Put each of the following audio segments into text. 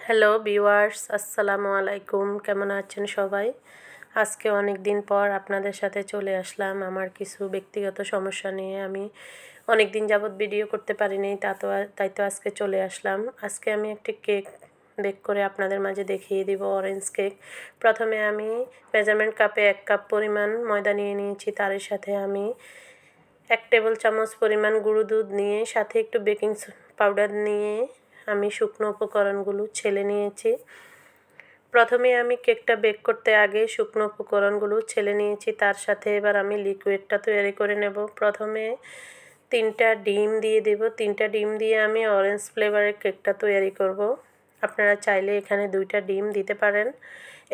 Hello viewers, আসসালামু আলাইকুম। কেমন আছেন সবাই? আজকে অনেক দিন পর আপনাদের সাথে চলে আসলাম আমার কিছু ব্যক্তিগত সমস্যা নিয়ে। আমি অনেক দিন যাবৎ ভিডিও করতে পারিনি, তাই তো আজকে চলে আসলাম। আজকে আমি একটি কেক বেক করে আপনাদের মাঝে দেখিয়ে দিব, অরেঞ্জ কেক। প্রথমে আমি মেজারমেন্ট কাপে 1 কাপ পরিমাণ ময়দা নিয়ে নিয়েছি। তার সাথে আমি 1 টেবিল চামচ পরিমাণ গুঁড়ো দুধ নিয়ে সাথে একটু বেকিং পাউডার নিয়ে আমি শুকনো উপকরণগুলো ছেলে নিয়েছি। প্রথমে আমি কেকটা বেক করতে আগে শুকনো উপকরণগুলো ছেলে নিয়েছি, তার সাথে এবার আমি লিকুইডটা তৈরি করে নেব। প্রথমে 3টা ডিম দিয়ে দেব। 3টা ডিম দিয়ে আমি অরেঞ্জ ফ্লেভারের কেকটা তৈরি করব। আপনারা চাইলে এখানে 2টা ডিম দিতে পারেন।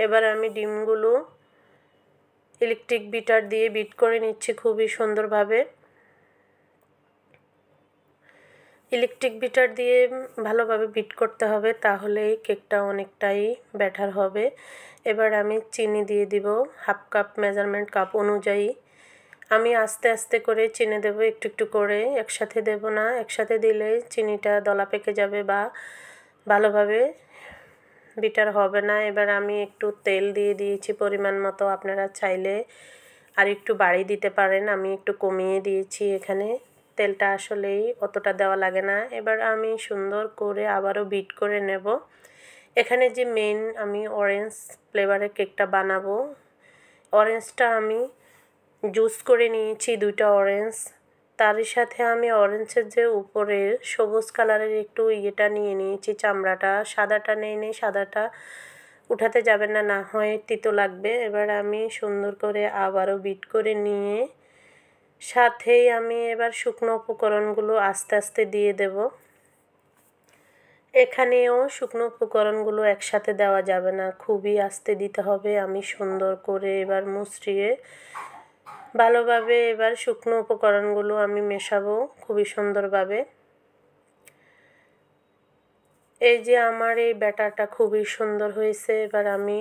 এবার আমি ডিমগুলো ইলেকট্রিক বিটার দিয়ে বিট করে নিচ্ছি খুবই সুন্দরভাবে। ইলেকট্রিক বিটার দিয়ে ভালোভাবে বিট করতে হবে, তাহলেই কেকটা অনেকটাই ব্যাটার হবে। এবার আমি চিনি দিয়ে দিব 1/2 কাপ, মেজারমেন্ট কাপ অনুযায়ী। আমি আস্তে আস্তে করে চিনি দেব, একটু একটু করে, একসাথে দেব না। একসাথে দিলে চিনিটা দলা পেকে যাবে বা ভালোভাবে বিটার হবে না। এবার আমি একটু তেল দিয়ে দিয়েছি পরিমাণ মতো। আপনারা চাইলে আর একটু বাড়িয়ে দিতে পারেন, আমি একটু কমিয়ে দিয়েছি এখানে। তেলটা আসলেই অতটা দেওয়া লাগে না। এবার আমি সুন্দর করে আবারও বিট করে নেব। এখানে যে আমি অরেঞ্জ ফ্লেভারের কেকটা বানাবো, অরেঞ্জটা আমি জুস করে নিয়েছি 2টা অরেঞ্জ। তার সাথে আমি অরেঞ্জের যে উপরের সবুজ কালারের একটু ইয়েটা নিয়ে নিয়েছি, চামড়াটা। সাদাটা নেই, সাদাটা উঠাতে যাবেন না, না হয় তিতো লাগবে। এবার আমি সুন্দর করে আবারও বিট করে নিয়ে সাথেই আমি এবার শুকনো উপকরণগুলো আস্তে আস্তে দিয়ে দেব। এখানেও শুকনো উপকরণগুলো একসাথে দেওয়া যাবে না, খুবই আস্তে দিতে হবে। আমি সুন্দর করে এবার মুচড়িয়ে ভালোভাবে এবার শুকনো উপকরণগুলো আমি মেশাবো খুবই সুন্দরভাবে। এই যে আমার এই ব্যাটারটা খুবই সুন্দর হয়েছে। এবার আমি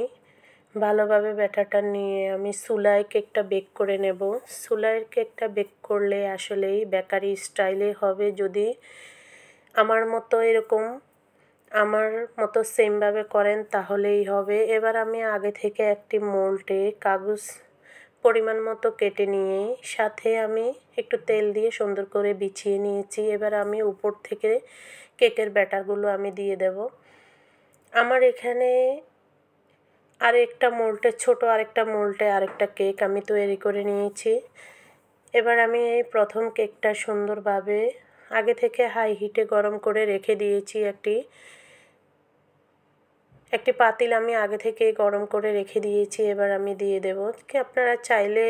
ভালোভাবে ব্যাটারটা নিয়ে আমি চুলায় কেকটা বেক করে নেব। চুলায় কেকটা বেক করলে আসলেই বেকারি স্টাইলে হবে। যদি আমার মতো সেমভাবে করেন তাহলেই হবে। এবার আমি আগে থেকে একটি মোল্ডে কাগজ পরিমাণ মতো কেটে নিয়ে সাথে আমি একটু তেল দিয়ে সুন্দর করে বিছিয়ে নিয়েছি। এবার আমি উপর থেকে কেকের ব্যাটারগুলো আমি দিয়ে দেব। আমার এখানে আরেকটা মোল্ডে আরেকটা কেক আমি তৈরি করে নিয়েছি। এবার আমি এই প্রথম কেকটা সুন্দরভাবে আগে থেকে হাই হিটে গরম করে রেখে দিয়েছি। একটি পাতিল আমি আগে থেকে গরম করে রেখে দিয়েছি। এবার আমি দিয়ে দেব। আপনারা চাইলে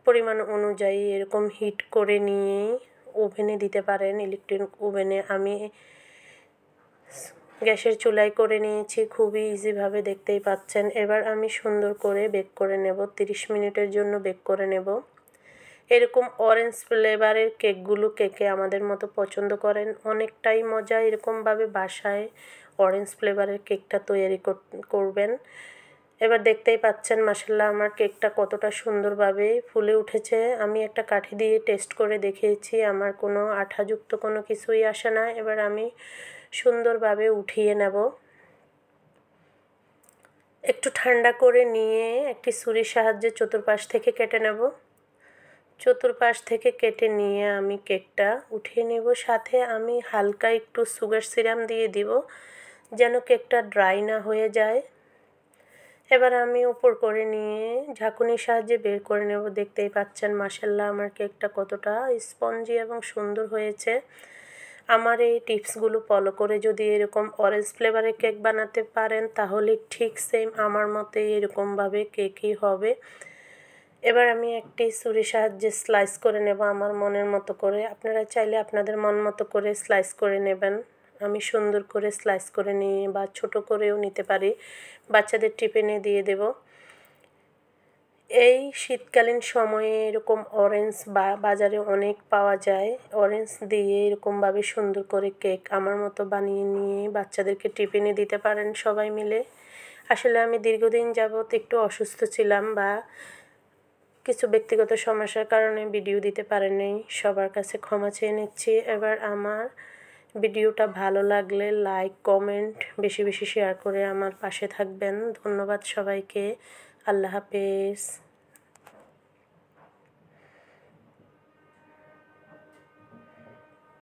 পরিমাণ অনুযায়ী এরকম হিট করে নিয়ে ওভেনে দিতে পারেন, ইলেকট্রিক ওভেনে। আমি গ্যাসের চুলায় করে নিয়েছি, খুবই ইজিভাবে, দেখতেই পাচ্ছেন। এবার আমি সুন্দর করে বেক করে নেব, 30 মিনিটের জন্য বেক করে নেব। এরকম অরেঞ্জ ফ্লেভারের কেকগুলো কেকে আমাদের মতো পছন্দ করেন, অনেকটাই মজা। এরকমভাবে বাসায় অরেঞ্জ ফ্লেভারের কেকটা তৈরি করবেন। এবার দেখতেই পাচ্ছেন মাশাআল্লাহ আমার কেকটা কতটা সুন্দরভাবে ফুলে উঠেছে। আমি একটা কাঠি দিয়ে টেস্ট করে দেখিয়েছি, আমার কোনো আঠাযুক্ত কোনো কিছুই আসে না। এবার আমি সুন্দরভাবে উঠিয়ে নেব। একটু ঠান্ডা করে নিয়ে একটি ছুরির সাহায্যে চতুর্পাশ থেকে কেটে নেব। চতুর্পাশ থেকে কেটে নিয়ে আমি কেকটা উঠিয়ে নেব। সাথে আমি হালকা একটু সুগার সিরাপ দিয়ে দিব, যেন কেকটা ড্রাই না হয়ে যায়। এবার আমি উপর করে নিয়ে ঝাঁকুনির সাহায্যে বের করে নেব। দেখতেই পাচ্ছেন মাশাআল্লাহ আমার কেকটা কতটা স্পঞ্জি এবং সুন্দর হয়েছে। আমার এই টিপসগুলো ফলো করে যদি এরকম অরেঞ্জ ফ্লেভারের কেক বানাতে পারেন, তাহলে ঠিক সেম আমার মতোই এরকমভাবে কেকই হবে। এবার আমি একটি ছুরির সাহায্যে স্লাইস করে নেব আমার মনের মতো করে। আপনারা চাইলে আপনাদের মন মতো করে স্লাইস করে নেবেন। আমি সুন্দর করে স্লাইস করে নিয়ে বা ছোট করেও নিতে পারি, বাচ্চাদের টিফিনে দিয়ে দেব। এই শীতকালীন সময়ে এরকম অরেঞ্জ বাজারে অনেক পাওয়া যায়। অরেঞ্জ দিয়ে এরকমভাবে সুন্দর করে কেক আমার মতো বানিয়ে নিয়ে বাচ্চাদেরকে টিফিনে দিতে পারেন সবাই মিলে। আসলে আমি দীর্ঘদিন যাবৎ একটু অসুস্থ ছিলাম বা কিছু ব্যক্তিগত সমস্যার কারণে ভিডিও দিতে পারিনি, সবার কাছে ক্ষমা চেয়ে নিচ্ছি। এবার আমার ভিডিওটা ভালো লাগলে লাইক কমেন্ট বেশি বেশি শেয়ার করে আমার পাশে থাকবেন। ধন্যবাদ সবাইকে। আল্লাহ হাফেজ।